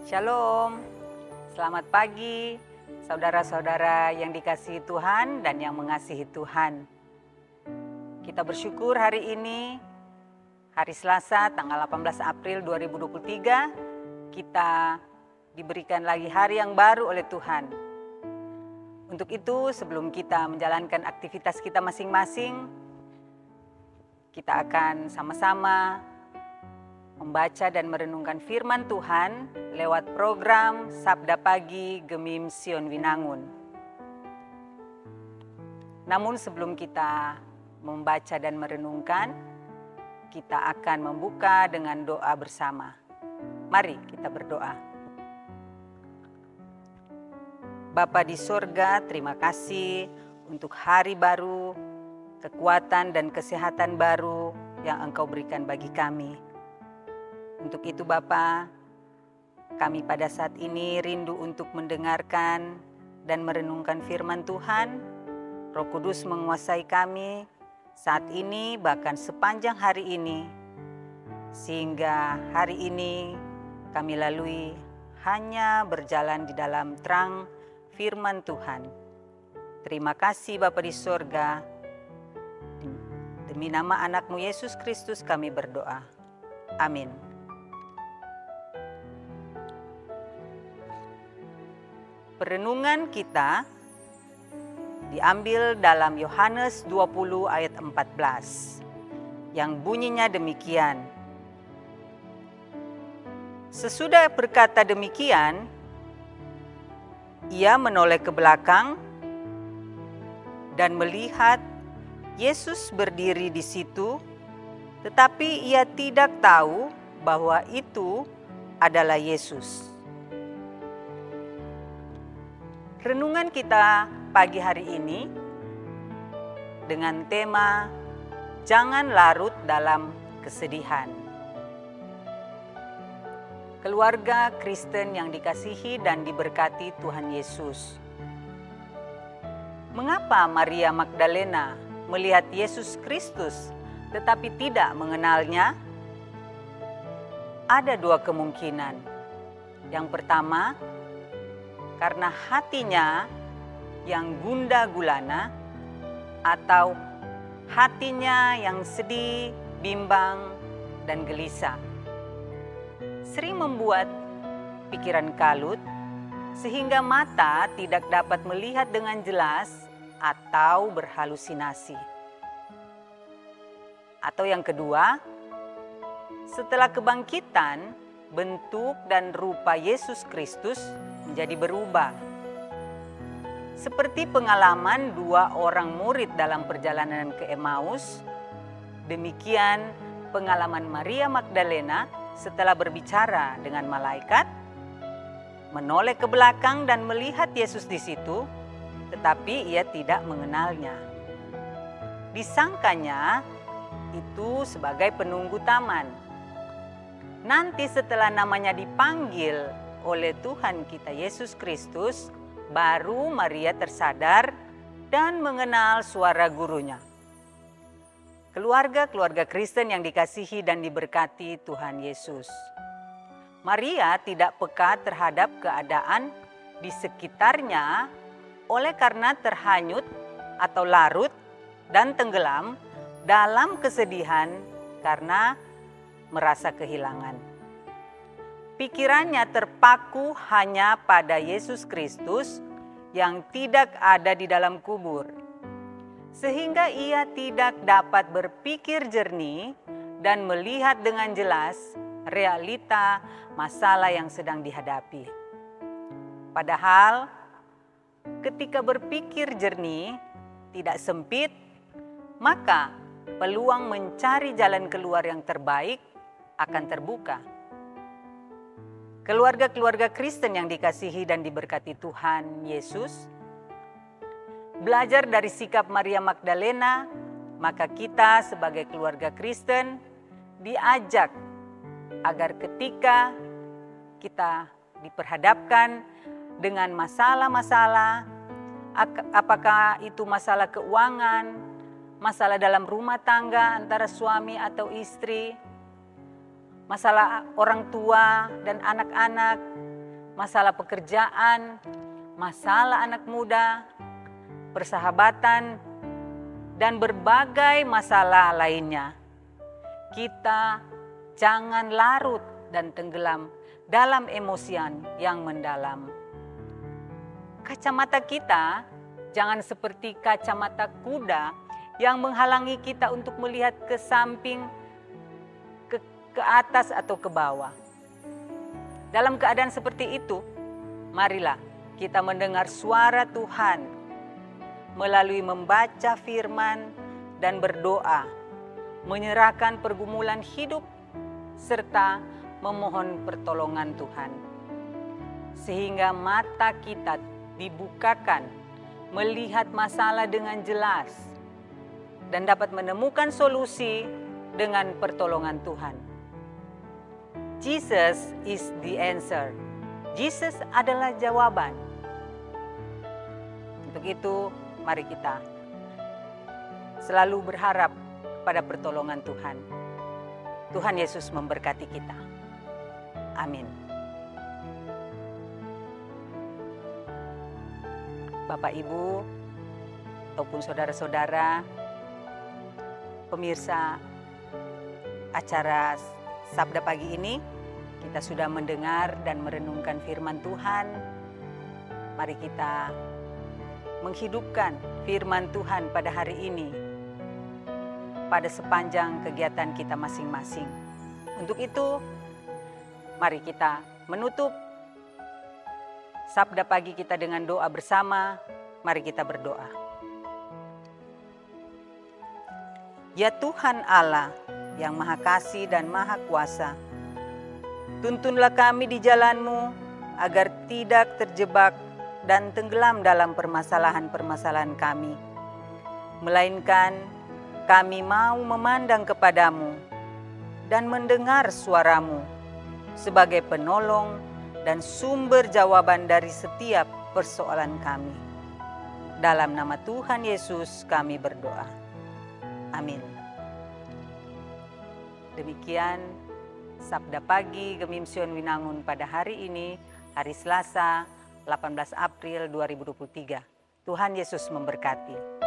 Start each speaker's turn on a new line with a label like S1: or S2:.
S1: Shalom, selamat pagi saudara-saudara yang dikasihi Tuhan dan yang mengasihi Tuhan. Kita bersyukur hari ini, hari Selasa tanggal 18 April 2023, kita diberikan lagi hari yang baru oleh Tuhan. Untuk itu sebelum kita menjalankan aktivitas kita masing-masing, kita akan sama-sama membaca dan merenungkan firman Tuhan lewat program Sabda Pagi Gemim Sion Winangun. Namun sebelum kita membaca dan merenungkan, kita akan membuka dengan doa bersama. Mari kita berdoa. Bapa di sorga, terima kasih untuk hari baru, kekuatan dan kesehatan baru yang Engkau berikan bagi kami. Untuk itu Bapa, kami pada saat ini rindu untuk mendengarkan dan merenungkan firman Tuhan. Roh Kudus menguasai kami saat ini bahkan sepanjang hari ini. Sehingga hari ini kami lalui hanya berjalan di dalam terang firman Tuhan. Terima kasih Bapa di sorga. Demi nama anak-Mu Yesus Kristus kami berdoa. Amin. Perenungan kita diambil dalam Yohanes 20 ayat 14 yang bunyinya demikian. Sesudah berkata demikian, ia menoleh ke belakang dan melihat Yesus berdiri di situ, tetapi ia tidak tahu bahwa itu adalah Yesus. Renungan kita pagi hari ini dengan tema jangan larut dalam kesedihan. Keluarga Kristen yang dikasihi dan diberkati Tuhan Yesus. Mengapa Maria Magdalena melihat Yesus Kristus tetapi tidak mengenalnya? Ada dua kemungkinan. Yang pertama, karena hatinya yang gundah gulana atau hatinya yang sedih, bimbang, dan gelisah. Sering membuat pikiran kalut sehingga mata tidak dapat melihat dengan jelas atau berhalusinasi. Atau yang kedua, setelah kebangkitan, bentuk dan rupa Yesus Kristus menjadi berubah. Seperti pengalaman dua orang murid dalam perjalanan ke Emmaus, demikian pengalaman Maria Magdalena setelah berbicara dengan malaikat, menoleh ke belakang dan melihat Yesus di situ, tetapi ia tidak mengenalnya. Disangkanya itu sebagai penunggu taman. Nanti setelah namanya dipanggil oleh Tuhan kita Yesus Kristus, baru Maria tersadar dan mengenal suara gurunya. Keluarga-keluarga Kristen yang dikasihi dan diberkati Tuhan Yesus. Maria tidak peka terhadap keadaan di sekitarnya oleh karena terhanyut atau larut dan tenggelam dalam kesedihan karena merasa kehilangan. Pikirannya terpaku hanya pada Yesus Kristus yang tidak ada di dalam kubur. Sehingga ia tidak dapat berpikir jernih dan melihat dengan jelas realita masalah yang sedang dihadapi. Padahal ketika berpikir jernih tidak sempit, maka peluang mencari jalan keluar yang terbaik akan terbuka. Keluarga-keluarga Kristen yang dikasihi dan diberkati Tuhan Yesus, belajar dari sikap Maria Magdalena, maka kita sebagai keluarga Kristen diajak agar ketika kita diperhadapkan dengan masalah-masalah, apakah itu masalah keuangan, masalah dalam rumah tangga antara suami atau istri, masalah orang tua dan anak-anak, masalah pekerjaan, masalah anak muda, persahabatan, dan berbagai masalah lainnya. Kita jangan larut dan tenggelam dalam emosian yang mendalam. Kacamata kita jangan seperti kacamata kuda yang menghalangi kita untuk melihat ke samping, ke atas atau ke bawah. Dalam keadaan seperti itu, marilah kita mendengar suara Tuhan melalui membaca firman dan berdoa, menyerahkan pergumulan hidup, serta memohon pertolongan Tuhan. Sehingga mata kita dibukakan melihat masalah dengan jelas dan dapat menemukan solusi dengan pertolongan Tuhan. Jesus is the answer. Jesus adalah jawaban. Untuk itu, mari kita selalu berharap pada pertolongan Tuhan. Tuhan Yesus memberkati kita. Amin. Bapak, Ibu, ataupun saudara-saudara, pemirsa acara Sabda pagi ini, kita sudah mendengar dan merenungkan firman Tuhan. Mari kita menghidupkan firman Tuhan pada hari ini, pada sepanjang kegiatan kita masing-masing. Untuk itu, mari kita menutup Sabda pagi kita dengan doa bersama. Mari kita berdoa. Ya Tuhan Allah yang Maha Kasih dan Maha Kuasa, tuntunlah kami di jalan-Mu agar tidak terjebak dan tenggelam dalam permasalahan-permasalahan kami. Melainkan kami mau memandang kepadamu dan mendengar suara-Mu sebagai penolong dan sumber jawaban dari setiap persoalan kami. Dalam nama Tuhan Yesus kami berdoa. Amin. Demikian Sabda Pagi Gemimsion Winangun pada hari ini, hari Selasa 18 April 2023. Tuhan Yesus memberkati.